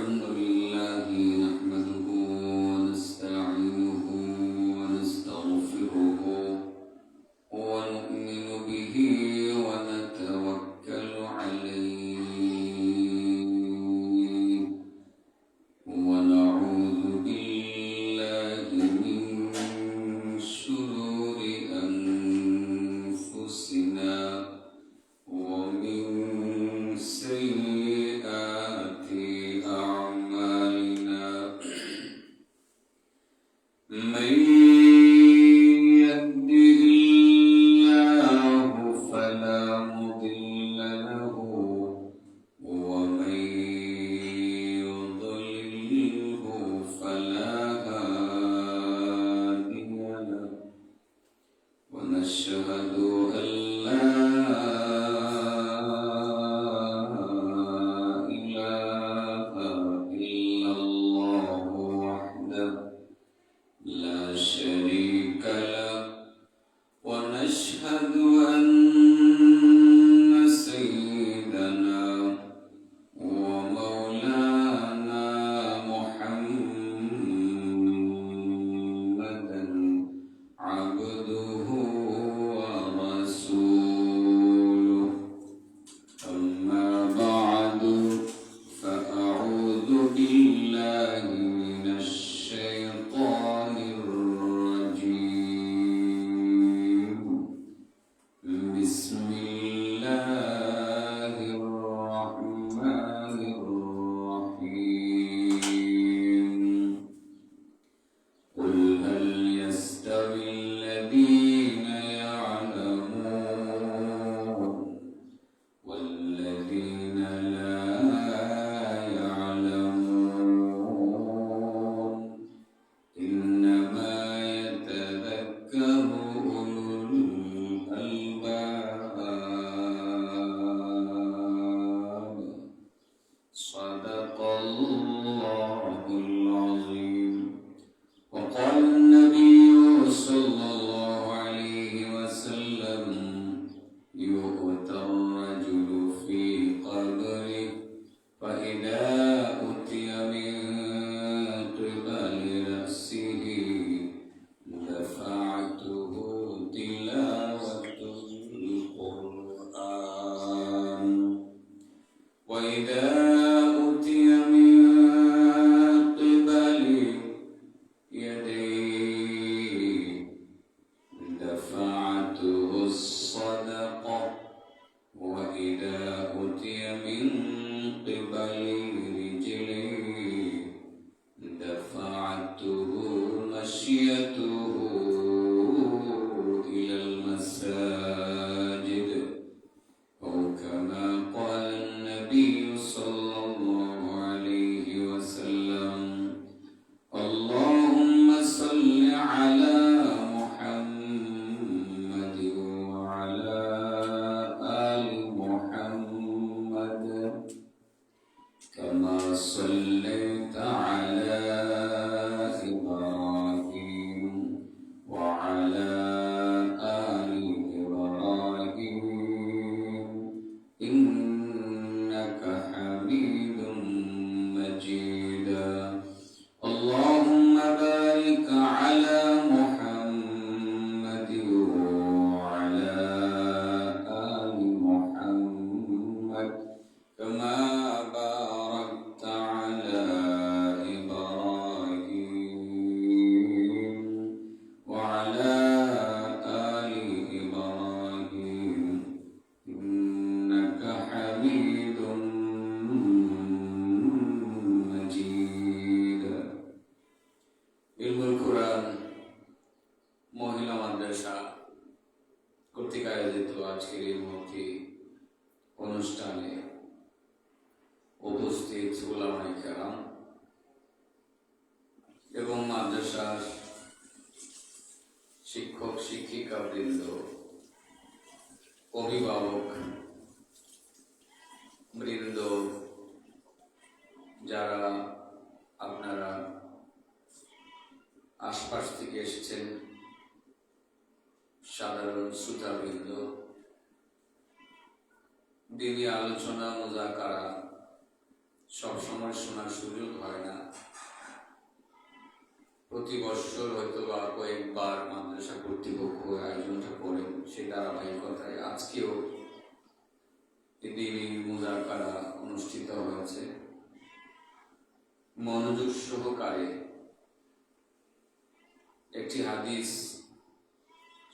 الحمد لله نحمده ونستعينه ونستغفره ونؤمن به ونتوكل عليه ونعوذ بالله من شرور أنفسنا ومن سيئات أعمالنا من يهده الله فلا مضل له ومن يضلله فلا هادي له ونشهد أن لا إله إلا الله وحده لا شريك له ونشهد أن سيدنا ومولانا محمدا عبده ورسوله أما بعد فأعوذ بالله من الشيطان الرجيم بسم الله الرحمن الرحيم قل هل يستوي الذين يعلمون والذين لا يعلمون إنما يتذكر أولو الألباب صدق الله العظيم وقال النبي صلى الله عليه وسلم يؤتى الرجل في قبره فإذا أتي من قبل رأسه دفعته تلاوة القرآن وإذا أتي من قبل يديه دفعته الصدقة وإذا أتي من قبل رجليه دفعته مشيته إلى المساجد أو كما قال النبي صلى الله عليه وسلم اللهم صل على محمد وعلى آل محمد كما صليت على إبراهيم وعلى آل إبراهيم إنك حميد مجيد اللهم بارك على محمد وعلى آل محمد كما باركت على إبراهيم وعلى آل إبراهيم إنك حميد مجيد ইলমুল কুরআন মহিলা মাদ্রাসা কর্তৃক আয়োজিত আজকের এই মুহূর্তে অনুষ্ঠানে উপস্থিত উলামায়ে কেরাম এবং মাদ্রাসার শিক্ষক শিক্ষিকা বৃন্দ অভিভাবক বৃন্দ যারা আপনারা আশপাশ থেকে এসেছেন সাধারণ শ্রোতাবৃন্দ দিনী আলোচনা মুযাকারা সবসময় শোনার সুযোগ হয় না। প্রতি বৎসর হয়তো বা কয়েকবার মাদ্রাসা কর্তৃপক্ষ আয়োজনটা করেন, সে ধারাবাহিকতায় আজকেও দিনী মুযাকারা অনুষ্ঠিত হয়েছে। মনোযোগ সহকারে একটি হাদিস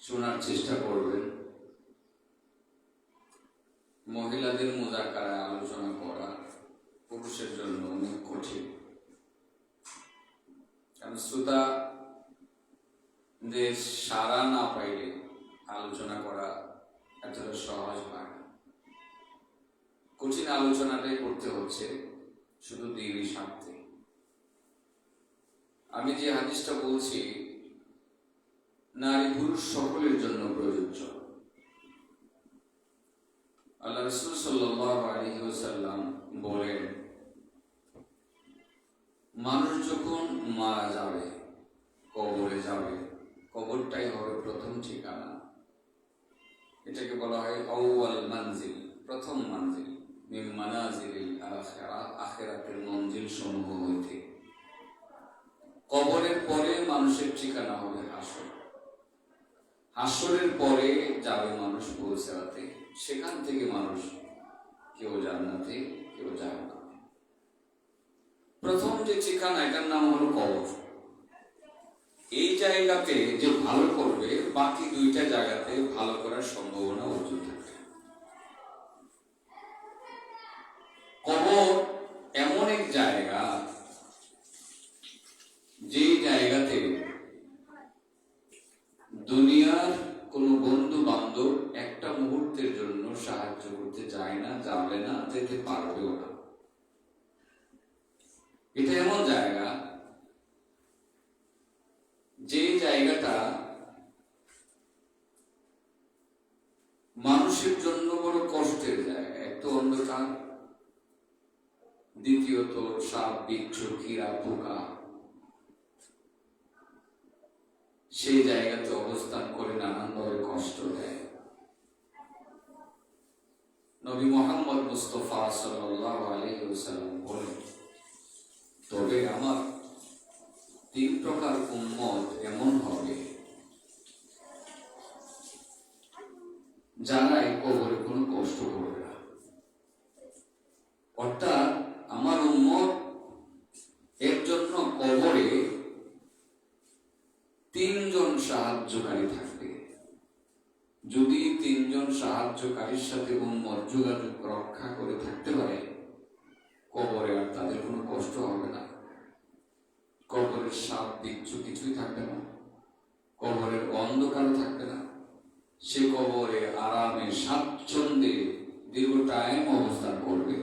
শোনার চেষ্টা করবেন। মহিলাদের মুযাকারায় আলোচনা করা পুরুষের জন্য অনেক কঠিন, কারণ শ্রোতাদের সাড়া না পাইলে আলোচনা করা এতটা সহজ হয় না। কঠিন আলোচনাটাই করতে হচ্ছে শুধু দ্বীনের স্বার্থে। আমি যে হাদিসটা বলছি নারী পুরুষ সকলের জন্য প্রযোজ্য। আল্লাহ রাসূল সাল্লাল্লাহু আলাইহি ওয়াসাল্লাম বলেন, মানুষ যখন মারা যাবে, কবরে যাবে, কবরটাই হবে প্রথম ঠিকানা। এটাকে বলা হয় আউয়াল মানজিল, প্রথম মঞ্জিল, মিন মানাজিলিল আখিরাহ, আখিরাতের মঞ্জিল সমূহ হইতে। কবরের পরে মানুষের ঠিকানা হবে হাসর। হাসরের পরে যাবে মানুষ পৌঁছাতে, সেখান থেকে মানুষ কেউ জান্নাতে কেউ জাহান্নামে। প্রথম যে ঠিকানা, এটার নাম হলো কবর। এই জায়গাতে যে ভালো করবে, বাকি দুইটা জায়গাতে ভালো করার সম্ভাবনা অর্জন থাকে। কবর এমন এক জায়গা, যে জায়গাতে দুনিয়ার কোন বন্ধু বান্ধব একটা মুহূর্তের জন্য সাহায্য করতে যায় না, যাবে না, যেতে পারবেও না। এটা এমন জায়গা, যে জায়গাটা মানুষের জন্য বড় কষ্টের জায়গা। এক তো অন্ধকার, দ্বিতীয়ত সাপ বিচ্ছু কীড়া পোকা সেই জায়গাতে অবস্থান করে নানানভাবে কষ্ট দেয়। নবী মুহাম্মদ মুস্তাফা সাল্লাল্লাহু আলাইহি ওয়াসাল্লাম বলেন, তবে আমার 3 প্রকার উম্মত এমন হবে যারা এই কবরে কোনো কষ্ট করবে না। অর্থাৎ আমার উম্মত এর জন্য কবরে 3 জন সাহায্যকারী থাকবে। যদি 3 জন সাহায্যকারীর সাথে উম্মত যোগাযোগ রক্ষা করে থাকতে পারে, কবরে আর তাদের কোনো কষ্ট হবে না। কবরের সাপ বিচ্ছু কিছুই থাকবে না, কবরের অন্ধকার থাকবে না। সে কবরে আরামে স্বাচ্ছন্দ্যে দীর্ঘ টাইম অবস্থান করবে,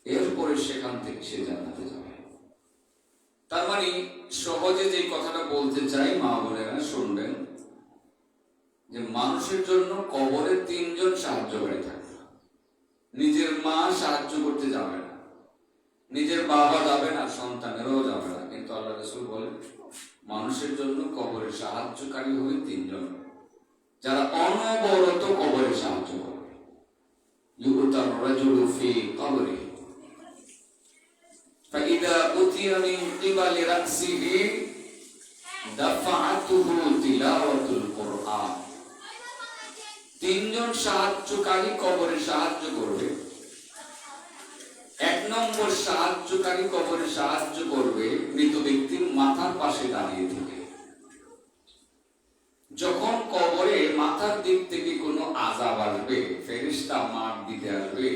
এরপরে সেখান থেকে সে জান্নাতে যাবে। তার মানে সহজে যে কথাটা বলতে চাই, মা বোনেরা শুনবেন, যে মানুষের জন্য কবরে 3 জন সাহায্যকারী থাকবে। নিজের মা সাহায্য করতে যাবে না, নিজের বাবা যাবে না, সন্তানেরও যাবে না, কিন্তু আল্লাহ রাসূল বলেন মানুষের জন্য কবরে সাহায্যকারী হবে 3 জন, যারা অনবরত কবরে সাহায্য করবে। ইউতার রাজুলু ফি কবরি ফাইদা উতিয়া মিন কিবালি রাসিহি দাফাআতুহু তিলাওয়াতুল কুরআন। 3 জন সাহায্যকারী কবরে সাহায্য করবে। 1 নম্বর সাহায্যকারী কবরে সাহায্য করবে মৃত ব্যক্তির মাথার পাশে দাঁড়িয়ে থেকে। যখন কবরে মাথার দিক থেকে কোনো আযাব আসবে, ফেরেশতা মার দিতে আসবে,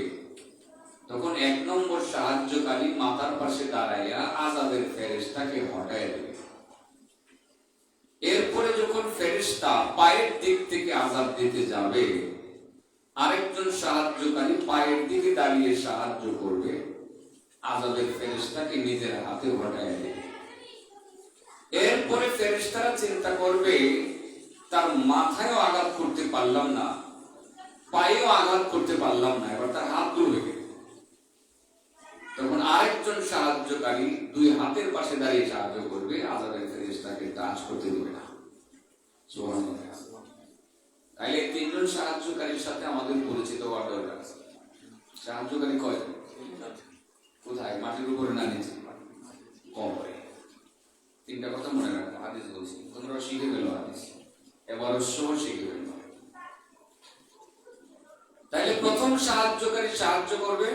তখন 1 নম্বর সাহায্যকারী মাথার পাশে দাঁড়াইয়া আযাবের ফেরেশতাকে হটায় দেবে। এরপরে যখন ফেরেশতা পায়ের দিক থেকে আযাব দিতে যাবে, আরেকজন সাহায্যকারী পায়ের দিকে দাঁড়িয়ে সাহায্য করবে, আযাবের ফেরেশতাকে নিজের হাতে হটায় দেবে। এরপরে ফেরেশতারা চিন্তা করবে, তার মাথায়ও আঘাত করতে পারলাম না, পায়েও আঘাত করতে পারলাম না, এবার তার হাত ধরে গেল। তখন আরেকজন সাহায্যকারী 2 হাতের পাশে দাঁড়িয়ে সাহায্য করবে, আযাবের ফেরেশতাকে টাচ করতে দেবে না। সুবহানাল্লাহ। তাইলে 3 জন সাহায্যকারীর সাথে আমাদের পরিচিত হওয়ার দরকার। সাহায্যকারী কয়জন? কোথায়? মাটির উপরে না নিচে? কবরে। তিনটা কথা মনে রাখবো, হাদিস বলছি, তোমরা শিখে গেল হাদিস, এবারও সহ শিখে গেল। তাইলে প্রথম সাহায্যকারী সাহায্য করবে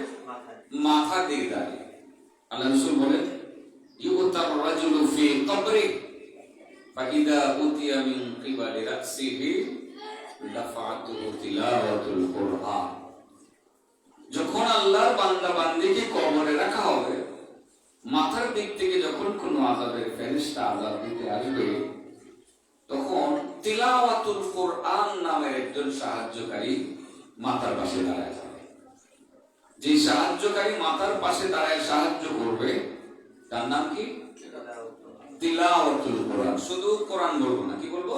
মাথা দিয়ে দাঁড়িয়ে। আল্লাহ রাসূল বলেন, ইউতার রাজুলু ফি কবরি ফাইদা উতিয়া মিন কিবালি রাসিহি দাফাতুহু তিলাওয়াতুল কুরআন। যখন আল্লাহর বান্দা বান্দীকে কবরে রাখা হবে, মাথার দিক থেকে যখন কোন আযাবের ফেরেশতা আযাব দিতে আসবে, তখন তিলাওয়াতুল কুরআন নামের একজন সাহায্যকারী মাথার পাশে দাঁড়ায় যাবে। যে সাহায্যকারী মাথার পাশে দাঁড়ায় সাহায্য করবে, তার নাম কি? তিলাওয়াতুল কুরআন। শুধু কোরআন বলবো না, কি বলবো?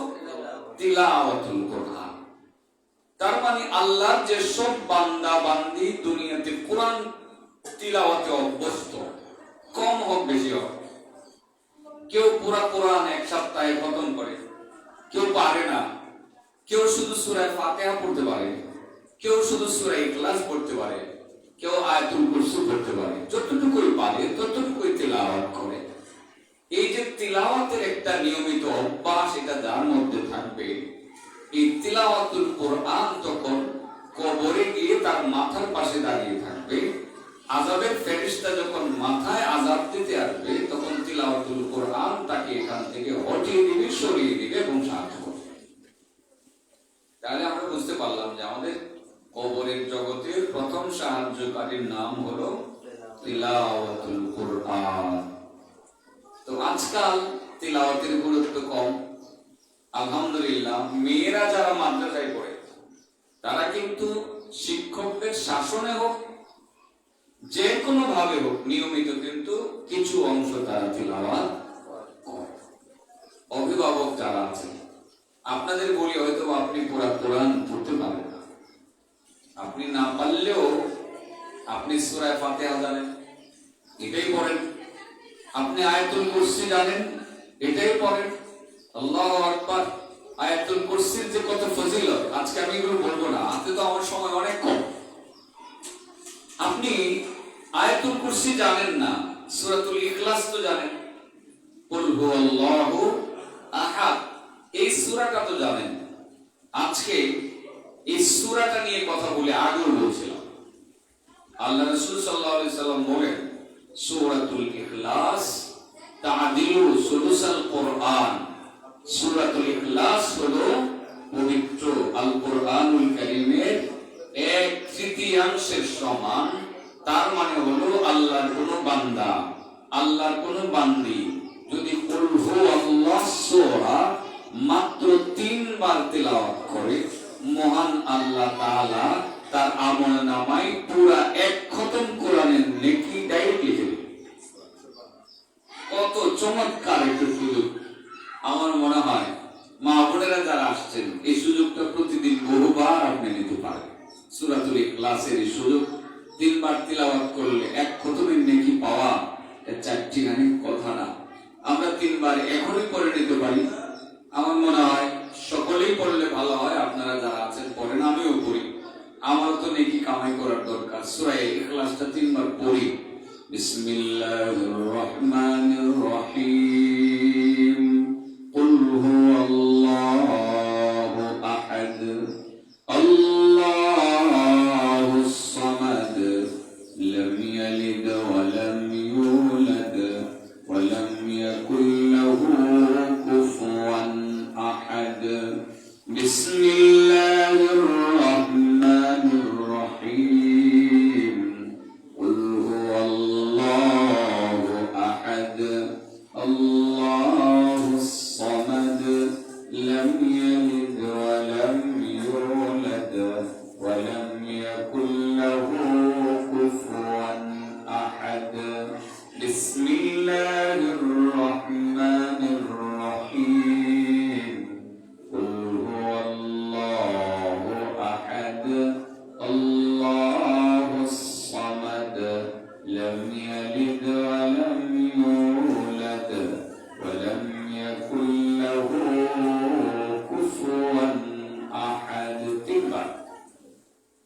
তিলাওয়াতুল কুরআন। তার মানে আল্লাহর যে সব বান্দা বান্দি দুনিয়াতে কোরআন তিলাওয়াতে অভ্যস্ত, কম হোক বেশি হোক, কেউ পুরা কোরআন এক সপ্তাহে খতম করে, কেউ পারে না, কেউ শুধু সূরা ফাতিহা পড়তে পারে, কেউ শুধু সূরা ইখলাস পড়তে পারে, কেউ আয়াতুল কুরসি পড়তে পারে, যতটুকুই পারে ততটুকুই তিলাওয়াত করে। এই যে তিলাওয়াতের একটা নিয়মিত অভ্যাস, এটা যার মধ্যে থাকবে, এই তিলাওয়াতুল কুরআন তখন কবরে গিয়ে তার মাথার পাশে দাঁড়িয়ে থাকবে। আযাবের ফেরেশতা যখন মাথায় আযাব দিতে আসবে, তখন তিলাওয়াতুল কুরআন তাকে এখান থেকে হটিয়ে দিবে, সরিয়ে দিবে এবং সাহায্য করবে। তাহলে আমরা বুঝতে পারলাম যে আমাদের কবরের জগতের প্রথম সাহায্যকারীর নাম হলো তিলাওয়াতুল কুরআন। তো আজকাল তিলাওয়াতের গুরুত্ব কম। আলহামদুলিল্লাহ, মেয়েরা যারা মাদ্রাসায় পড়ে, তারা কিন্তু শিক্ষকদের শাসনে হোক, যে কোনো ভাবে হোক, নিয়মিত কিন্তু কিছু অংশ তারা তিলাওয়াত করে। অভিভাবক যারা আছেন, আপনাদের বলি, হয়তো আপনি পুরা কোরআন পড়তে পারেন না, আপনি না পারলেও আপনি সূরা ফাতিহা জানেন, এটাই পড়েন। আপনি আয়াতুল কুরসি জানেন, এটাই পড়েন। আল্লাহু আকবার। আয়াতুল কুরসির যে কত ফজিলত, আজকে আমি এগুলো বলবো না, আজকে তো আমার সময় অনেক কম। আপনি আয়াতুল কুরসি জানেন না, সূরাতুল ইখলাস তো জানেন, কুল হুয়াল্লাহু আহাদ, এই সূরাটা তো জানেন। আজকে এই সূরাটা নিয়ে কথা বলে আগেও বলছিলাম। আল্লাহ রাসূল সাল্লাল্লাহু আলাইহি সাল্লাম বলেন, সূরাতুল ইখলাস তা'দিলু সুলুসাল কুরআন। সূরাতুল ইখলাস হলো পবিত্র আল কুরআনুল কারীমের 1/3 সমান। তার মানে হলো আল্লাহর কোন বান্দা, আল্লাহর কোন বান্দি যদি কুল হুয়াল্লাহ সূরা মাত্র 3 বার তেলাওয়াত করে, মহান আল্লাহ তাআলা তার আমলনামায় পুরা 1 খতম কোরআনের নেকি ডাইরেক্ট লিখে দেবে। কত চমৎকার একটা সুযোগ! আমার মনে হয় মা বোনেরা যারা আসছেন, এই সুযোগটা প্রতিদিন বহুবার আপনি নিতে পারেন। সূরাতুল ইখলাসের এই সুযোগ 3 বার তিলাওয়াত করলে 1 খতমের নেকি পাওয়া, এটা চারটিখানি কথা না। আমরা 3 বার এখনই পড়ে নিতে পারি। আমার মনে হয় সকলেই পড়লে ভালো হয়। আপনারা যারা আছেন পড়েন, আমিও পড়ি, আমারও তো নেকি কামাই করার দরকার। সূরা ইখলাসটা 3 বার পড়ি। বিসমিল্লাহির রহমানির রহিম। কুল হুয়াল্লাহু আহাদ, আল্লাহুস সামাদ, লাম ইয়ালিদ ওয়া লাম ইউলাদ ওয়া লাম ইয়াকুল লাহু কুফুয়ান আহাদ। বিসমিল্লাহির রহমানির রহিম। কুল হুয়াল্লাহু আহাদ, আল্লাহুস সামাদ, লাম ইয়ালিদ ওয়া লাম ইউলাদ ওয়া লাম ইয়াকুল লাহু কুফুয়ান আহাদ। বিসমিল্লাহির রহমানির রহিম। কুল হুয়াল্লাহু আহাদ, আল্লাহুস সামাদ, লাম ইয়ালিদ ওয়া লাম ইউলাদ ওয়া লাম ইয়াকুল লাহু কুফুয়ান আহাদ। 3 বার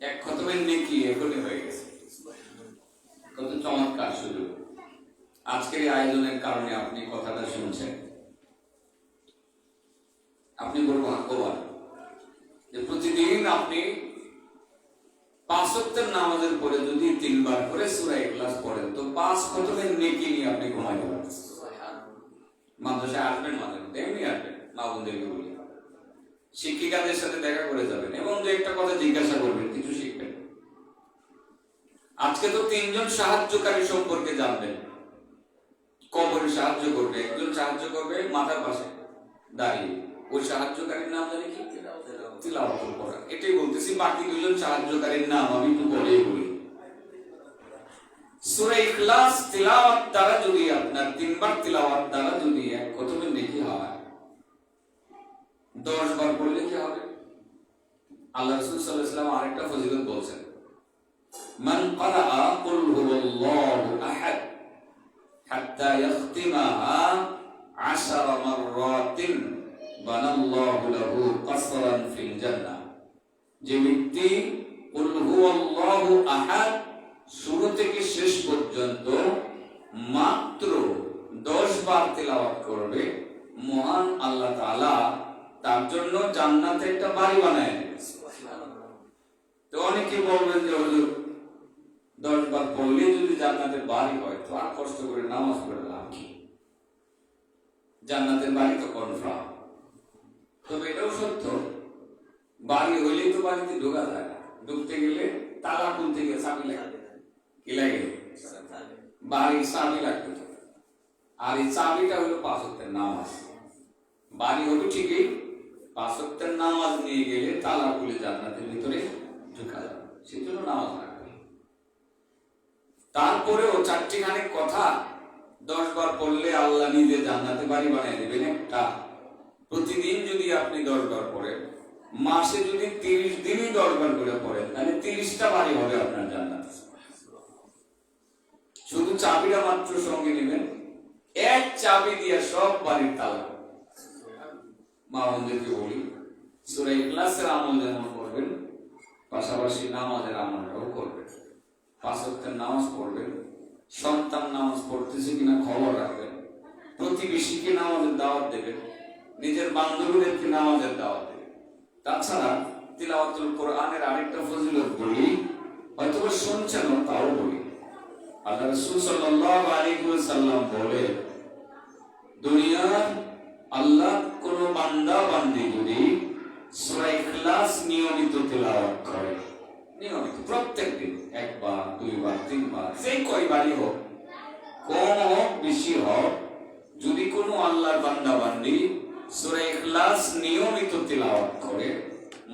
1 খতমের নেকি এখনই হয়ে গেছে। কত চমৎকার! আজকের এই আয়োজনের কারণে আপনি কথাটা শুনছেন, আপনি বড় ভাগ্যবান যে প্রতিদিন আপনি 5 ওয়াক্তের নামাজের পরে যদি 3 বার করে সূরা ইখলাস পড়েন তো 5 খতমের নেকি নিয়ে আপনি ঘুমাইতে পারবেন। মাদ্রাসায় আসবেন, মাঝে মধ্যে এমনি আসবেন, মা বোনদেরকে বলি, শিক্ষিকাদের সাথে দেখা করে যাবেন এবং দু একটা কথা জিজ্ঞাসা করবেন, কিছু শিখবেন। আজকে তো 3 জন সাহায্যকারী সম্পর্কে জানবেন। কবরে সাহায্য করবে, একজন সাহায্য করবে মাথার পাশে দাঁড়িয়ে, ওই সাহায্যকারীর নাম জানি কি? তিলাওয়াতুল কোরআন। এটাই বলতেছি, বাকি 2 জন সাহায্যকারীর নাম আমি একটু পরেই বলি। সূরা ইখলাস তিলাওয়াত দ্বারা যদি আপনার 3 বার তিলাওয়াত দ্বারা যদি 1 খতমের নেকি হয়, 10 বার পড়লে কি হবে? আল্লাহ রাসূল সাল্লাল্লাহু আলাইহি ওয়াসাল্লাম আরেকটা ফজিলত বলেছেন, মান ক্বারাআ কুল হুয়াল্লাহু আহাদ হাত্তা ইয়াখতিমাহা 10 মাররাতিন বানাল্লাহু লাহু কাসরান ফিল জান্নাহ। যে ব্যক্তি কুল হুয়াল্লাহু আহাদ শুরু থেকে শেষ পর্যন্ত মাত্র 10 বার তেলাওয়াত করবে, মহান আল্লাহ তাআলা তার জন্য জান্নাতে একটা বাড়ি বানায় দেবেন। তো অনেকে বলবেন যে হুজুর 10 বার পড়লে যদি জান্নাতের বাড়ি হয় তো আর কষ্ট করে নামাজ পড়ে লাভ কি? জান্নাতের বাড়ি তো কনফার্ম। তবে এটাও সত্য, বাড়ি হইলেই তো বাড়িতে ঢোকা যায় না, ঢুকতে গেলে তালা খুলতে গিয়ে চাবি লাগে, কি লাগে? বাড়ির চাবি লাগবে। আর এই চাবিটা হলো 5 ওয়াক্তের নামাজ। বাড়ি হবে ঠিকই, 5 ওয়াক্তের নামাজ নিয়ে গেলে তালা খুলে জান্নাতের ভিতরে ঢোকা যাবে, সেজন্য নামাজ লাগবে। তারপরেও 4টি খানিক কথা 10 বার পড়লে আল্লাহ নিজে জান্নাতে বাড়ি বানিয়ে দেবেন একটা। প্রতিদিন যদি আপনি 10 বার পড়েন, মাসে যদি 30 দিনই 10 বার করে পড়েন, তাহলে 30টা বাড়ি হবে আপনার জান্নাতে। শুধু চাবিটা মাত্র সঙ্গে নেবেন, এক চাবি দিয়ে সব বাড়ির তালা। মা বোনদেরকে বলি, সূরা ইখলাসের আমল যেমন করবেন, পাশাপাশি নামাজের আমলটাও করবেন। 5 ওয়াক্তের নামাজ পড়বেন, সন্তান নামাজ পড়তেছে কিনা খবর রাখবেন, প্রতিবেশীকে নামাজের দাওয়াত দেবেন, নিজের বান্ধবীদেরকে নামাজের দাওয়াত দেবেন। তাছাড়া তিলাওয়াতুল কোরআনের আরেকটা ফজিলত বলি, হয়তো শুনছেন তাও বলি। আল্লাহ রাসূল সাল্লাল্লাহু আলাইহি ওয়াসাল্লাম বলে, দুনিয়ার আল্লাহ কোন বান্দা বান্দি যদি সূরা ইখলাস নিয়মিত তেলাওয়াত করে, নিয়মিত প্রত্যেকদিন 1 বার 2 বার 3 বার যে কয়বারই হোক, কম হোক বেশি হোক, যদি কোনো আল্লাহর বান্দা বান্দি সূরা ইখলাস নিয়মিত তেলাওয়াত করে,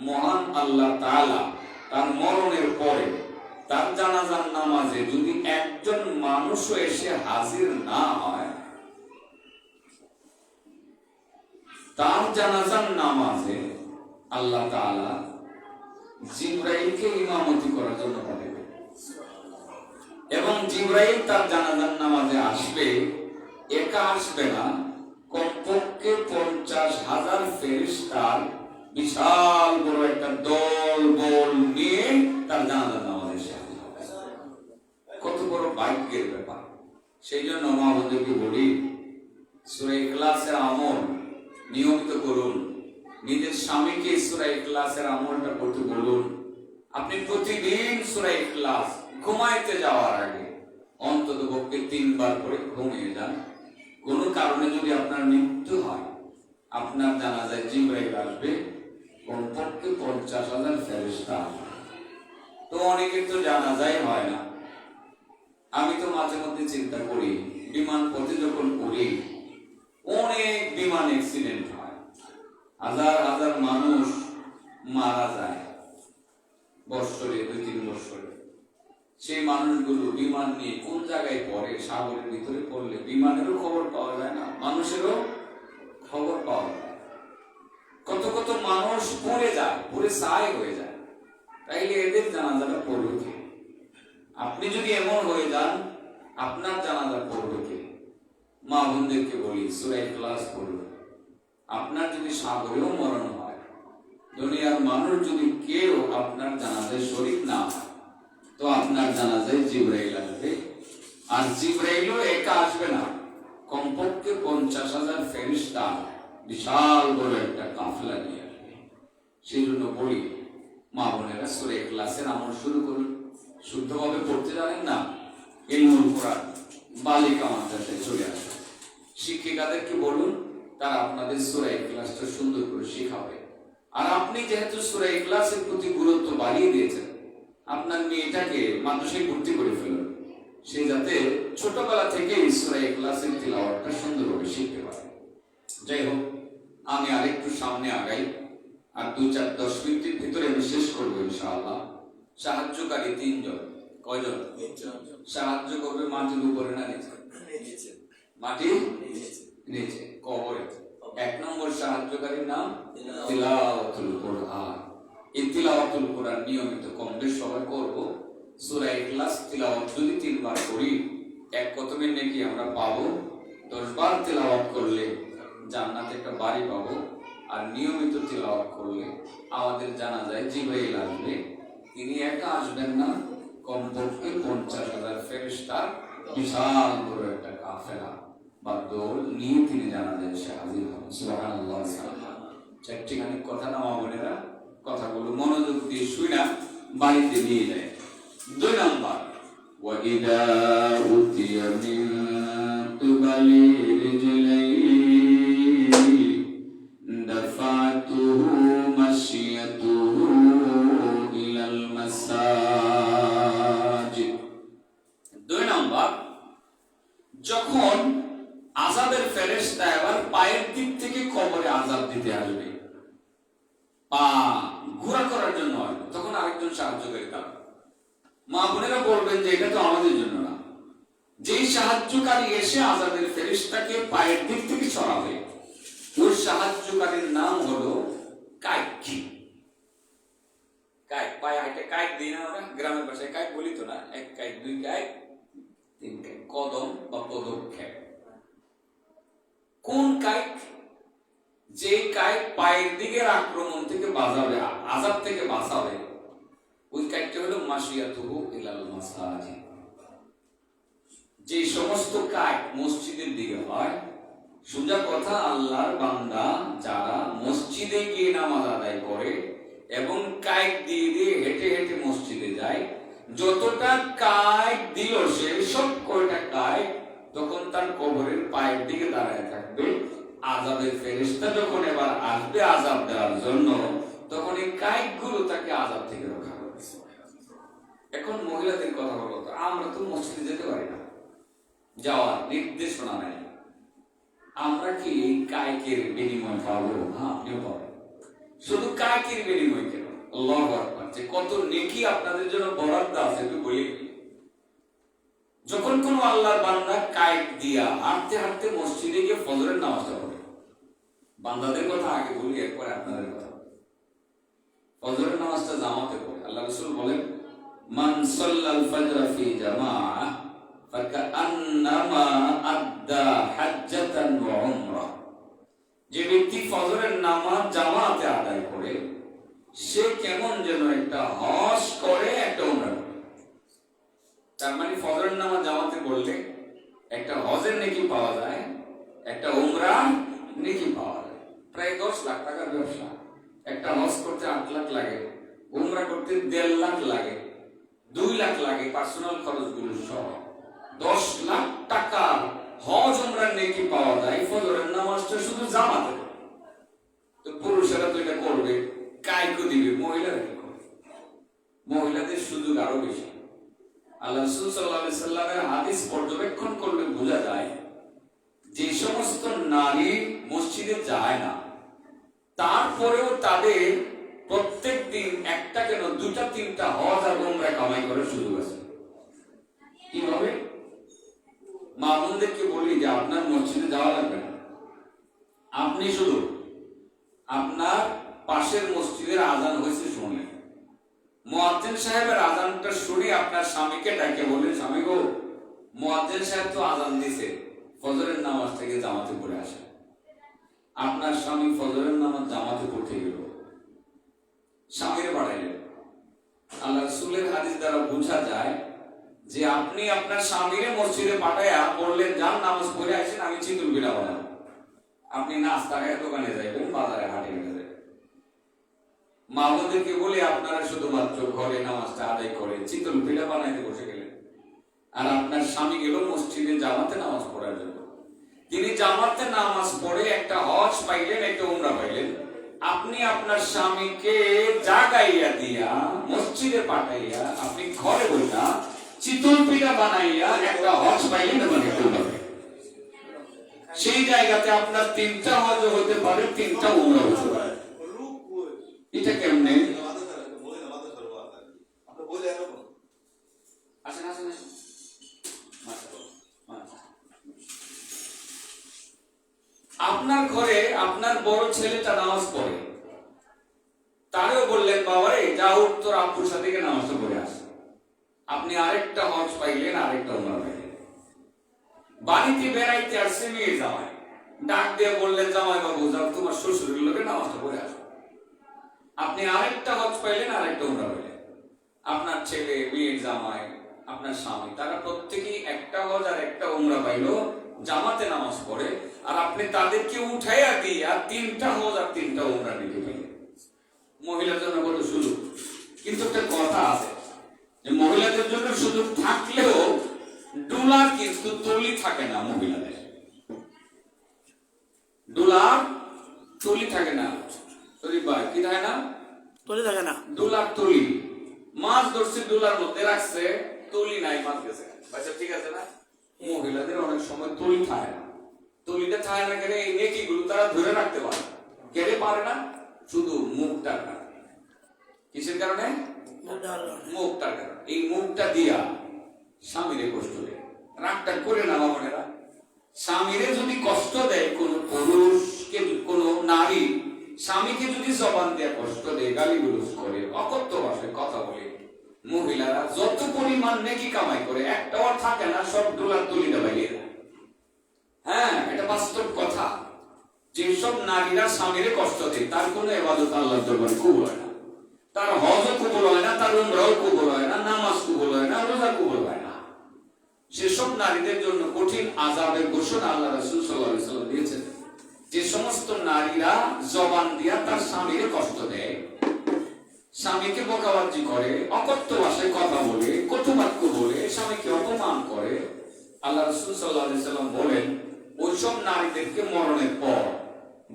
মহান আল্লাহ তাআলা তার মরণের পরে তার জানাজার নামাজে যদি একজন মানুষও এসে হাজির না হয়, তার জানাজার নামাজে আল্লাহ তাআলা জিবরাইলকে ইমামতি করার জন্য পাঠাবেন এবং জিবরাইল তার জানাজার নামাজে আসবে। একা আসবে না, কমপক্ষে 50,000 ফেরেশতার বিশাল বড় একটা দল বল নিয়ে তার জানাজার নামাজে এসে হাজির হবে। কত বড় ভাগ্যের ব্যাপার! সেই জন্য মা বোনদেরকে বলি, সূরা ইখলাসের আমল নিয়মিত করুন। নিজের স্বামীকে সূরা ইখলাসের আমলটা করতে বলুন। আপনি প্রতিদিন সূরা ইখলাস ঘুমাইতে যাওয়ার আগে অন্তত পক্ষে 3 বার করে ঘুমিয়ে যান। কোনো কারণে যদি আপনার মৃত্যু হয়, আপনার জানাজায় জিবরাইল আসবে, কমপক্ষে 50,000 ফেরেশতা। তো অনেকের তো জানাজাই হয় না। আমি তো মাঝে মধ্যে চিন্তা করি, বিমান পথে যখন করি, অনেক বিমান অ্যাক্সিডেন্ট হয়, হাজার হাজার মানুষ মারা যায় বৎসরে, 2-3 বৎসরে। সেই মানুষগুলো বিমান নিয়ে কোন জায়গায় পড়ে, সাগরের ভিতরে পড়লে বিমানেরও খবর পাওয়া যায় না, মানুষেরও খবর পাওয়া যায়। কত কত মানুষ পড়ে যায়, পুরে ছাই হয়ে যায়। তাইলে এদের জানাজাটা পড়বে কে? আপনি যদি এমন হয়ে যান, আপনার জানাজা পড়বে কে? মা বোনদেরকে বলি, সূরা ইখলাস পড়বে। আপনার যদি সাগরেও মরণ হয়, দুনিয়ার মানুষ যদি কেউ আপনার জানাজায় শরীক না হয়, তো আপনার জানাজায় জিবরাইল আসবে, আর জিবরাইলও একা আসবে না, কমপক্ষে 50,000 ফেরেশতা বিশাল বড় একটা কাফেলা নিয়ে আসবে। সেই জন্য বলি, মা বোনেরা সূরা ইখলাসের আমল শুরু করুন। শুদ্ধভাবে পড়তে জানেন না, ইলমুল কোরআন বালিকা মাদ্রাসায় চলে আসে, শিক্ষিকাদেরকে বলুন তারা আপনাদের সূরা ইখলাসটা সুন্দর করে শেখাবে। আর আপনি যেহেতু সূরা ইখলাসের প্রতি গুরুত্ব বাড়িয়ে দিয়েছেন, আপনার মেয়েটাকে মাদ্রাসায় ভর্তি করে ফেলুন, সে যাতে ছোটবেলা থেকে সূরা ইখলাসের তিলাওয়াতটা সুন্দরভাবে শিখতে পারে। যাই হোক, আমি আরেকটু সামনে আগাই, আর 2-4-10 মিনিটের ভিতরে আমি শেষ করবো ইনশাআল্লাহ। সাহায্যকারী 3 জন। কয়জন সাহায্য করবে? মাটির উপরে না নিচে? মাটির নিচে, কবরে। 1 নম্বর সাহায্যকারীর নাম তিলাওয়াতুল কোরআন। এই তিলাওয়াতুল কোরআন নিয়মিত কম বেশ সবাই করব। সূরা ইখলাস তিলাওয়াত যদি 3 বার করি, এক কতমে নেকি আমরা পাবো। 10 বার তিলাওয়াত করলে জান্নাতে একটা বাড়ি পাবো। আর নিয়মিত তিলাওয়াত করলে আমাদের জানা যায় জিবরাইল আসবে। তিনি একা আসবেন না, কমপক্ষে 50,000 ফেরেশতার বিশাল বড় একটা কাফেলা বা দল নিয়ে তিনি জানা যায় সে হাজির হন। সুবহানাল্লাহ। চারটিখানি কথা না মা বোনেরা, কথাগুলো মনোযোগ দিয়ে শুনা বাড়িতে নিয়ে যায়। 2 নম্বর, ওয়াইদা উতিয়া মিন তুবালি রিজলাই দাফাতুহু মাশিয়াতুহু ইলাল মাসাজিদ। 2 নম্বর, যখন আযাবের ফেরেশতা এবার পায়ের দিক থেকে কবরে আযাব দিতে আসবে, পা ঘোরা করার জন্য আসবে, তখন আরেকজন সাহায্যকারী থাকবে। মা বোনেরা বলবেন যে এটা তো আমাদের জন্য না। যেই সাহায্যকারী এসে আযাবের ফেরেশতাকে পায়ের দিক থেকে সরাবে, ওই সাহায্যকারীর নাম হলো কায়েক। কায়েক, পায়ে হাঁটে কায়েক দিই না আমরা গ্রামের ভাষায়? কায়েক বলি তো না? 1 কায়েক, 2 কায়েক, 3 কায়েক, কদম বা পদক্ষেপ। কোন কায়েক? যে কায়েক পায়ের দিকের আক্রমণ থেকে বাঁচাবে, আযাব থেকে বাঁচাবে, ওই কায়েকটা হলো মাশিয়াতুহু ইলাল মাসাজিদ। যে সমস্ত কায়েক মসজিদের দিকে হয়, সোজা কথা, আল্লাহর বান্দা যারা মসজিদে গিয়ে নামাজ আদায় করে এবং কায়েক দিয়ে দিয়ে হেঁটে হেঁটে মসজিদে যায়, যতটা কায়েক দিল সে সব কয়টা কায়েক তখন তার কবরের পায়ের দিকে দাঁড়ায় থাকবে। আযাবের ফেরেশতা যখন এবার আসবে আযাব দেওয়ার জন্য, তখন এই কায়েকগুলো তাকে আযাব থেকে রক্ষা করবে। এখন মহিলাদের কথা বলো তো, আমরা তো মসজিদে যেতে পারি না, যাওয়ার নির্দেশনা নাই। আমরা কি কায়েকের বিনিময় পাবো? হ্যাঁ, আপনিও পাবেন। শুধু কায়েকের বিনিময় কেন? আল্লাহু আকবার। যে কত নেকি আপনাদের জন্য বরাদ্দ আছে একটু বলি। যখন কোন আল্লাহর বান্দা কায়েক দিয়া হাঁটতে হাঁটতে মসজিদে গিয়ে ফজরের নামাজটা পড়ে, বান্দাদের কথা আগে বলি, এরপরে আপনাদের কথা। ফজরের নামাজটা জামাতে পড়ে। আল্লাহ রাসূল বলেন, মান সাল্লাল ফজর ফি জামাআহ ফাকান্নামা আদ্দা হাজ্জাতান ওয়া উমরা। যে ব্যক্তি ফজরের নামাজ জামাতে আদায় করে, সে কেমন যেন একটা হজ করে, একটা উমরা করে। তার মানে ফজরের নামাজ জামাতে পড়লে একটা হজের নেকি পাওয়া যায়, একটা উমরা নেকি পাওয়া যায়। প্রায় 10 লাখ টাকার ব্যবসা। একটা হজ করতে 8 লাখ লাগে, উমরা করতে 1.5 লাখ লাগে, 2 লাখ লাগে পার্সোনাল খরচগুলো সহ। 10 লাখ টাকা হজ উমরার নেকি পাওয়া যায় ফজরের নামাজটা শুধু জামাতে। তো পুরুষেরা তো এটা করবে, কায়েকও দিবে, মহিলারা কি করবে? মহিলাদের সুযোগ আরো বেশি। আল্লাহ রাসূল সাল্লাল্লাহু আলাইহি সাল্লামের হাদিস পর্যবেক্ষণ করলে বোঝা যায়, যে সমস্ত নারী মসজিদে যায় না, তারপরেও তাদের প্রত্যেক দিন একটা কেন 2টা-3টা হজ আর উমরা কামাই করার সুযোগ আছে। কিভাবে? মা বোনদেরকে বলি যে আপনার মসজিদে যাওয়া লাগবে না, আপনি শুধু আপনার পাশের মসজিদের আজান হয়েছে শুনলেন, মুয়াজ্জিন সাহেবের আজানটা শুনে আপনার স্বামীকে ডাকে বললেন, স্বামী গো, মুয়াজ্জিন সাহেব তো আজান দিয়েছে, ফজরের নামাজ থেকে জামাতে পড়ে আসে। আপনার স্বামী ফজরের নামাজ জামাতে পড়তে গেল, স্বামীর বাড়াইলেন। আল্লাহ রাসূলের হাদিস দ্বারা বোঝা যায় যে আপনি আপনার স্বামীরে মসজিদে পাঠাইয়া বললেন যান নামাজ পড়ে আসেন, আমি চিতল পিঠা বানাবো। আপনি নাস্তা খায় দোকানে যাইবেন, বাজারে হাটে গেলে যাবেন। মা বোনদেরকে বলে আপনারা শুধুমাত্র ঘরে নামাজটা আদায় করে চিতল পিঠা বানাইতে বসে গেলেন, আর আপনার স্বামী গেল মসজিদে জামাতে নামাজ পড়ার জন্য। তিনি জামাতে নামাজ পড়ে একটা হজ পাইলেন, একটা উমরা পাইলেন। আপনি আপনার স্বামীকে জাগাইয়া দিয়া মসজিদে পাঠাইয়া আপনি ঘরে বইয়া চিতল পিঠা বানাইয়া একটা হজ পাইলেন এবং একটা উমরা পাইলেন। সেই জায়গাতে আপনার 3টা হজ হতে পারে, 3টা উমরা হতে পারে। এটা কেমনে? আসেন আসেন আসেন। আপনার ঘরে আপনার বড় ছেলেটা নামাজ পড়ে, তারেও বললেন বাবারে যা উঠ তোর আব্বুর সাথে গিয়ে নামাজটা পড়ে আস। আপনি আরেকটা হজ পাইলেন, আরেকটা উমরা পাইলেন। বাড়িতে বেড়াইতে আসছে মেয়ে জামাই, ডাক দিয়ে বললেন জামাই বাবু যাও তোমার শ্বশুরের লোকে নামাজটা পড়ে আসো। আপনি আরেকটা হজ পাইলেন, আরেকটা উমরা পাইলেন। আপনার ছেলে, মেয়ে, জামাই, আপনার স্বামী তারা প্রত্যেকেই একটা হজ আর একটা উমরা পাইলো, জামাতে নামাজ পড়ে, আর আপনি তাদেরকে উঠাইয়া দিয়া 3টা হজ আর 3টা উমরা নিতে পাইলেন। মহিলার জন্য কত সুযোগ! কিন্তু একটা কথা আছে যে মহিলাদের জন্য সুযোগ থাকলেও ডুলার কিন্তু তলি থাকে না। মহিলাদের ডুলার তলি থাকে না। কি থাকে না? তলি থাকে না। ডুলার তলি মাছ ধরছে, ডুলার মধ্যে রাখছে, তলি নাই, মাছ গেছে। ঠিক আছে না? মহিলাদের অনেক সময় তলি থাকে না। তলিটা থাকে না কেন? এই নেকিগুলো তারা ধরে রাখতে পারে। কেড়ে পারে না? শুধু মুখটার কারণে। কিসের কারণে? মুখটার কারণে। এই মুখটা দিয়া স্বামীরে কষ্ট দেয়। রাগটা করে না বাবানেরা। স্বামীরে যদি কষ্ট দেয় কোন পুরুষকে, কোন নারী স্বামীকে যদি জবান দেয়া কষ্ট দেয়, গালিগুলোজ করে, অকথ্য ভাষায় কথা বলে, মহিলারা যত পরিমাণ নেকি কামাই করে একটাও থাকে না, সব ডোলার তুলি দেবাইয়ে। হ্যাঁ, এটা বাস্তব কথা। যেসব নারীরা স্বামীরে কষ্ট দেয় তার কোন ইবাদত আল্লাহর দরবারে কবুল হয় না, তার হজও কবুল হয় না, তার উমরাও কবুল হয় না, নামাজ কবুল হয় না, রোজা কবুল হয় না। সেসব নারীদের জন্য কঠিন আযাবের ঘোষণা আল্লাহ রাসূল সাল্লাল্লাহু আলাইহি ওয়াসাল্লাম দিয়েছেন। যে সমস্ত নারীরা জবান দিয়া তার স্বামীকে কষ্ট দেয়, স্বামীকে বকাবাজি করে, অকথ্য ভাষায় কথা বলে, কটু বাক্য বলে, স্বামীকে অপমান করে, আল্লাহ রাসূল সাল্লাল্লাহু আলাইহি ওয়াসাল্লাম বলেন ওইসব নারীদেরকে মরণের পর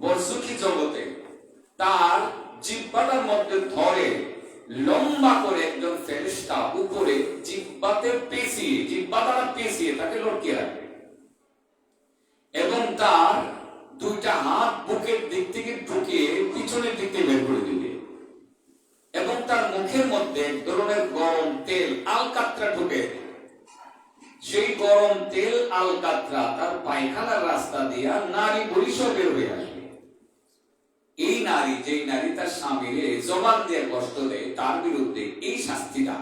বরজখী জগতে তার জিহ্বাটার মধ্যে ধরে লম্বা করে একজন ফেরেশতা উপরে জিহ্বাতে পেঁচিয়ে, জিহ্বা দ্বারা পেঁচিয়ে তাকে লটকিয়ে রাখবে এবং তার 2টা হাত বুকের দিক থেকে ঢুকিয়ে পিছনের দিক থেকে বের করে দিবে এবং তার মুখের মধ্যে এক ধরনের গরম তেল আলকাতরা ঢুকে, সেই গরম তেল আলকাতরা তার পায়খানার রাস্তা দিয়া নারী পরিসর বের হয়ে আসবে। এই নারী, যেই নারী তার স্বামীরে জবান দিয়ে কষ্ট দেয়, তার বিরুদ্ধে এই শাস্তিটা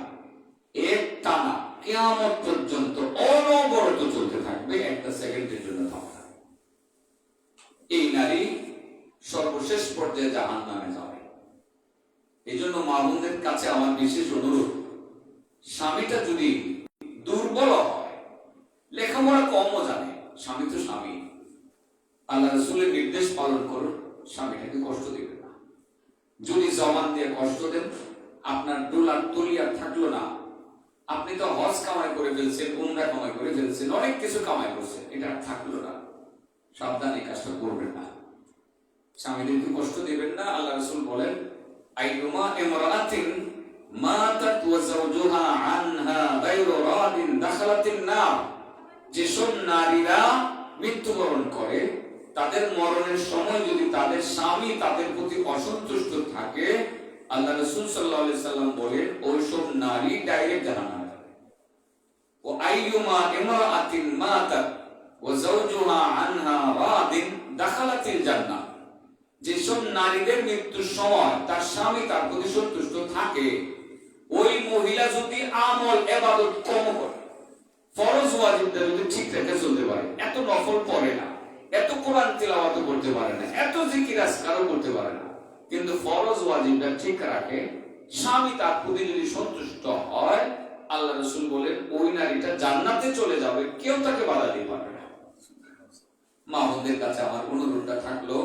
এক টানা কিয়ামত পর্যন্ত অনবরত চলতে থাকবে, একটা সেকেন্ডের জন্য থামবে না। এই নারী সর্বশেষ পর্যায়ে জাহান্নামে যাবে। এই জন্য মা বোনদের কাছে আমার বিশেষ অনুরোধ, স্বামীটা যদি দুর্বল হয়, লেখাপড়া কমও জানে, স্বামী তো স্বামী, আল্লাহ রাসূলের নির্দেশ পালন করুন, স্বামীটাকে কষ্ট দেবেন না। যদি জবান দিয়ে কষ্ট দেন, আপনার ডোলার তলিয়ার থাকলো না। আপনি তো হজ কামাই করে ফেলছেন, উমরা কামাই করে ফেলছেন, অনেক কিছু কামাই করছেন, এটা থাকলো না। সাবধানে কাজটা করবেন না, স্বামীদেরকে কষ্ট দেবেন না। আল্লাহ রাসূল বলেন আইয়ুমা ইমরাআতিন মাতাত ওয়া যাওজুহা আনহা গায়রু রাদিন দাখালাতিন নার। যেসব নারীরা মৃত্যুবরণ করে, তাদের মরণের সময় যদি তাদের স্বামী তাদের প্রতি অসন্তুষ্ট থাকে, আল্লাহ রাসূল সাল্লাল্লাহু আলাইহি সাল্লাম বলেন ওইসব নারী ডাইরেক্ট জাহান্নামে যাবে। ও আইয়ুমা ইমরাআতিন মাতাত ওয়া যাওজুহা আনহা রাদিন দাখালাতিল জান্নাহ। যেসব নারীদের মৃত্যুর সময় তার স্বামী তার প্রতি সন্তুষ্ট থাকে, ওই মহিলা যদি আমল ইবাদত কম করে, ফরজ ওয়াজিবটা যদি ঠিক রেখে চলতে পারে, এত নফল পড়ে না, এত কোরআন তিলাওয়াত করতে পারে না, এত জিকির আজকারও করতে পারে না, কিন্তু ফরজ ওয়াজিবটা ঠিক রাখে, স্বামী তার প্রতি যদি সন্তুষ্ট হয়, আল্লাহ রাসূল বলেন ওই নারীটা জান্নাতে চলে যাবে, কেউ তাকে বাধা দিতে পারবে না। মা বোনদের কাছে আমার অনুরোধটা থাকলো,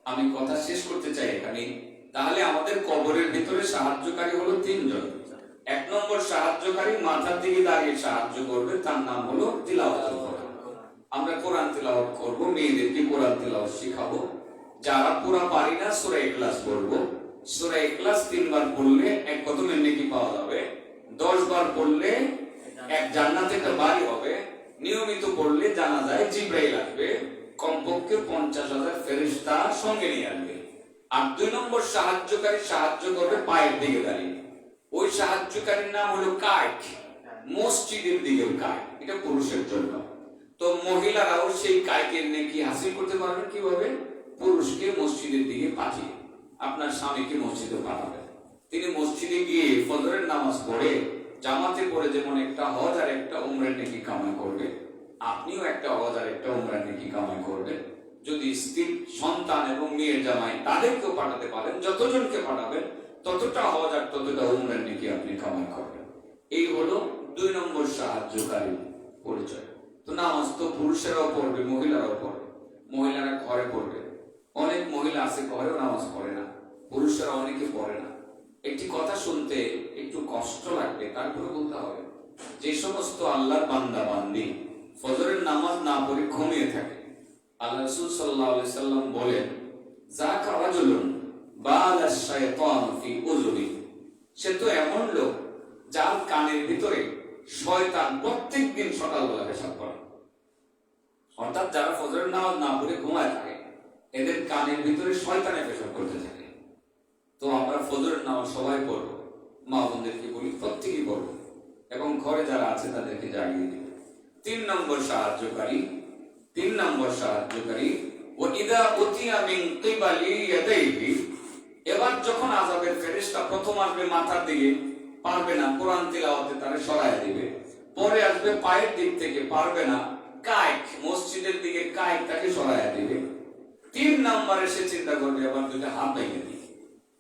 আমি কথা শেষ করতে চাই এখানে। তাহলে আমাদের কবরের ভিতরে সাহায্যকারী হলো তিনজন। এক নম্বর সাহায্যকারী মাথার দিকে দাঁড়িয়ে সাহায্য করবে, তার নাম হলো তিলাওয়াতুল কোরআন। আমরা কোরআন তিলাওয়াত করব, মেয়েদেরকে কোরআন তিলাওয়াত শেখাবো। যারা পুরা পারি না সূরা ইখলাস পড়বো। সূরা ইখলাস 3 বার পড়লে এক কদমের নেকি পাওয়া যাবে, 10 বার পড়লে এক জান্নাতে একটা বাড়ি হবে। নিয়মিত পড়লে জানা যায় জিবরাইল আসবে, কমপক্ষে 50,000 ফেরেশতা সঙ্গে নিয়ে আসবে। আর 2 নম্বর সাহায্যকারী সাহায্য করবে পায়ের দিকে দাঁড়িয়ে। ওই সাহায্যকারীর নাম হলো কায়েক, মসজিদের দিকের কায়েক, এটা পুরুষের জন্য। তো মহিলারাও সেই কায়েকের নেকি হাসিল করতে পারবেন কিভাবে? পুরুষকে মসজিদের দিকে পাঠিয়ে আপনার স্বামীকে মসজিদে পাঠাবেন। তিনি মসজিদে গিয়ে ফজরের নামাজ পড়ে জামাতে পড়ে যেমন একটা হজ আর একটা উমরার নেকি কামাই করবে, আপনিও একটা হজ আর একটা উমরার নেকি কামাই করবেন। যদি স্ত্রী, সন্তান এবং মেয়ের জামাই তাদেরকেও পাঠাতে পারেন, যতজনকে পাঠাবেন ততটা হজ আর ততটা উমরার নেকি আপনি কামাই করবেন। এই হলো 2 নম্বর সাহায্যকারী পরিচয়। তো নামাজ তো পুরুষেরাও পড়বে, মহিলারাও পড়বে। মহিলারা ঘরে পড়বে, অনেক মহিলা আছে ঘরেও নামাজ পড়ে না, পুরুষেরা অনেকে পড়ে না। একটি কথা শুনতে একটু কষ্ট লাগবে, তারপরে বলতে হবে। যে সমস্ত আল্লাহর বান্দা বান্দি ফজরের নামাজ না পড়ে ঘুমিয়ে থাকে, আল্লাহ রাসূল সাল্লাল্লাহু আলাইহি সাল্লাম বলেন, যাকা রাজুলুন বালাশ শাইতানু ফি উযুনি, সে তো এমন লোক যার কানের ভিতরে শয়তান প্রত্যেকদিন সকালবেলা পেশাব করে। অর্থাৎ যারা ফজরের নামাজ না পড়ে ঘুমায় থাকে, এদের কানের ভিতরে শয়তানে পেশাব করতে থাকে। তো আমরা ফজরের নামাজ সবাই পড়বো, মা বোনদেরকে বলি প্রত্যেকেই পড়বো, এবং ঘরে যারা আছে তাদেরকে জাগিয়ে দিবে। 3 নম্বর সাহায্যকারী, 3 নম্বর সাহায্যকারী ওয়া ইদা উতিয়া মিন কিবালি ইয়াদাইহি, এবার যখন আযাবের ফেরেশতা প্রথম আসবে মাথার দিকে, পারবে না, কোরআন তিলাওয়াতে তারে সরায় দিবে। পরে আসবে পায়ের দিক থেকে, পারবে না, কায়েক, মসজিদের দিকে কায়েক তাকে সরায় দিবে। 3 নম্বরে সে চিন্তা করবে এবার দুইটা হাত ভেঙে দিই।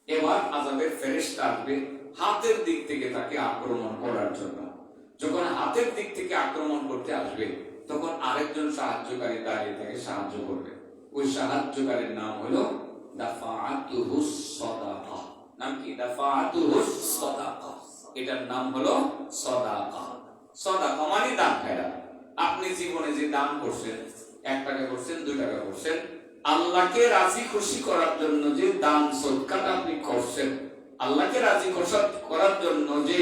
এবার আযাবের ফেরেশতা আসবে হাতের দিক থেকে তাকে আক্রমণ করার জন্য। যখন হাতের দিক থেকে আক্রমণ করতে আসবে, তখন আরেকজন সাহায্যকারী দাঁড়িয়ে তাকে সাহায্য করবে। ওই সাহায্যকারীর নাম হলো দাফাআতুহুস সাদাকা। নাম কি? দাফাআতুহুস সাদাকা। এটার নাম হলো সাদাকা। সাদাকা মানে দান খয়রাত। আপনি জীবনে যে দান করছেন, 1 টাকা করছেন, 2 টাকা করছেন, আল্লাহকে রাজি খুশি করার জন্য যে দান সদকাটা আপনি করছেন, আল্লাহকে রাজি করার জন্য যে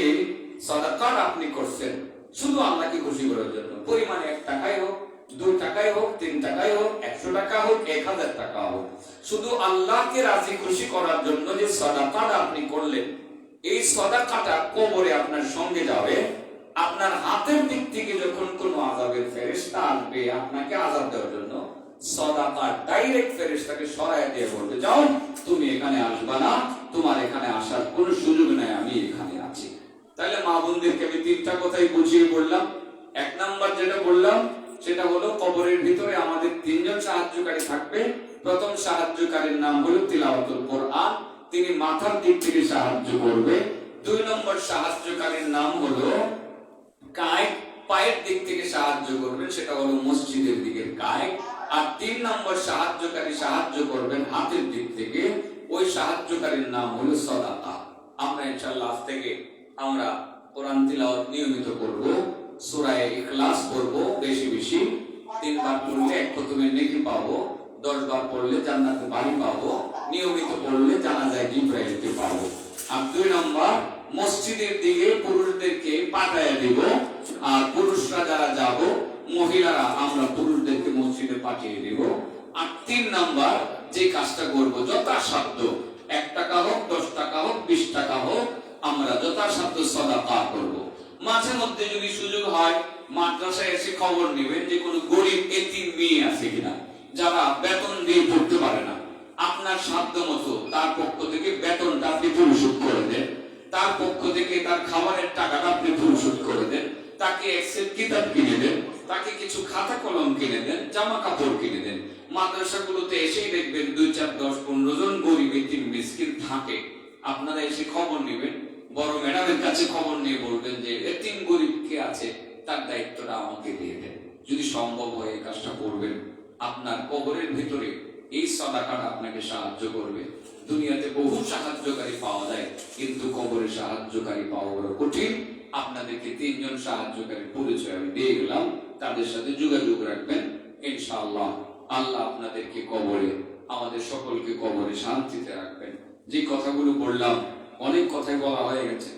সাদাকা আপনি করছেন, শুধু আল্লাহকে খুশি করার জন্য, পরিমাণে 1 টাকাই হোক, 2 টাকাই হোক, 3 টাকাই হোক, 100 টাকা হোক, 1000 টাকা হোক, শুধু আল্লাহকে রাজি খুশি করার জন্য যে সাদাকাটা আপনি করলেন, এই সাদাকাটা কবরে আপনার সঙ্গে যাবে। আপনার হাতের দিক থেকে যখন কোনো আযাবের ফেরেশতা আসবে আপনাকে আযাব দেওয়ার জন্য, সাদাকা ডাইরেক্ট ফেরেশতাকে সরায় দিয়ে বলবে, যাও তুমি এখানে আসবা না, তোমার এখানে আসার কোনো সুযোগ নাই, আমি এখানে আছি। তাহলে মা বোনদেরকে আমি 3টা কথাই বুঝিয়ে বললাম। 1 নাম্বার যেটা বললাম সেটা হলো কবরের ভিতরে আমাদের 3 জন সাহায্যকারী থাকবে। প্রথম সাহায্যকারীর নাম হলো তিলাওয়াতুল কোরআন, তিনি মাথার দিক থেকে সাহায্য করবে। 2 নম্বর সাহায্যকারীর নাম হলো কায়েক, পায়ের দিক থেকে সাহায্য করবেন, সেটা হলো মসজিদের দিকের কায়েক। আর 3 নম্বর সাহায্যকারী সাহায্য করবেন হাতের দিক থেকে, ওই সাহায্যকারীর নাম হলো সাদাকা। আমরা ইনশাআল্লাহ আজ থেকে আমরা কোরআন তিলাওয়াত নিয়মিত করব, সূরা ইখলাস পড়ব বেশি বেশি। 3 বার পড়লে 1 খতমের নেকি পাবো, 10 বার পড়লে জান্নাতে বাড়ি পাবো, নিয়মিত পড়লে জানাজায় জিবরাইলকে পাবো। আর 2 নম্বর মসজিদের দিকে পুরুষদেরকে পাঠায় দিব, আর পুরুষরা যারা যাব, মহিলারা আমরা পুরুষদেরকে মসজিদে পাঠিয়ে দিব। আর 3 নাম্বার যে কাজটা করব, যথাসাধ্য 1 টাকা হোক, 10 টাকা হোক, 20 টাকা হোক, আমরা যথাসাধ্য সাদাকা করব। মাঝে মধ্যে যদি সুযোগ হয় মাদ্রাসায় এসে খবর নেবেন যে কোনো গরিব এতিম মেয়ে আছে কিনা, যারা বেতন দিয়ে পড়তে পারে না, আপনার সাধ্য মতো তার পক্ষ থেকে বেতনটা আপনি পরিশোধ করে দেন, তার পক্ষ থেকে তার খাবারের টাকাটা আপনি পরিশোধ করে দেন, তাকে এক্সেল কিতাব কিনে দেন, তাকে কিছু খাতা কলম কিনে দেন, জামা কাপড় কিনে দেন। মাদ্রাসাগুলোতে এসেই দেখবেন 2, 4, 10, 15 জন গরিব এতিম মিসকিন থাকে। আপনারা এসে খবর নেবেন, বড় ম্যাডামের কাছে খবর নিয়ে বলবেন যে এতিম গরিব কে আছে, তার দায়িত্বটা আমাকে দিয়ে দেন। যদি সম্ভব হয় এই কাজটা করবেন, আপনার কবরের ভিতরে এই সাদাকাটা আপনাকে সাহায্য করবে। দুনিয়াতে বহু সাহায্যকারী পাওয়া যায়, কিন্তু কবরে সাহায্যকারী পাওয়া বড় কঠিন। আপনাদেরকে 3 জন সাহায্যকারীর পরিচয় আমি দিয়ে গেলাম, তাদের সাথে যোগাযোগ রাখবেন। ইনশাআল্লাহ আল্লাহ আপনাদেরকে কবরে, আমাদের সকলকে কবরে শান্তিতে রাখবেন। যে কথাগুলো বললাম, অনেক কথাই বলা হয়ে গেছে।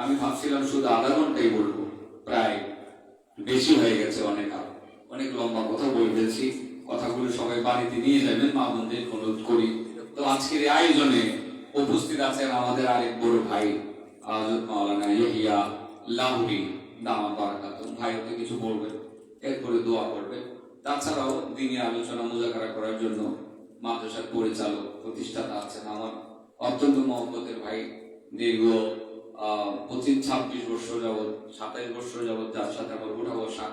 আমি ভাবছিলাম শুধু আধা ঘন্টাই বলবো, প্রায় বেশি হয়ে গেছে, অনেক লম্বা কথা বলতেছি। কথাগুলো সবাই বাড়িতে নিয়ে যাবেন, মা বোনদের অনুরোধ করি। তো আজকের এই আয়োজনে উপস্থিত আছেন আমাদের আরেক বড় ভাই হযরত মাওলানা ইয়াহিয়া লাহুরি দামাত বারাকাতুহু। ভাই তো কিছু বলবেন, এরপরে দোয়া করবেন। তাছাড়াও দিনী আলোচনা মুজাকারা করার জন্য মাদ্রাসার পরিচালক প্রতিষ্ঠাতা আছেন আমার অত্যন্ত মহব্বতের ভাই, দীর্ঘ 25-26 বছর যাবৎ, 27 বছর যাবৎ যার সাথে আমার উঠা বসা।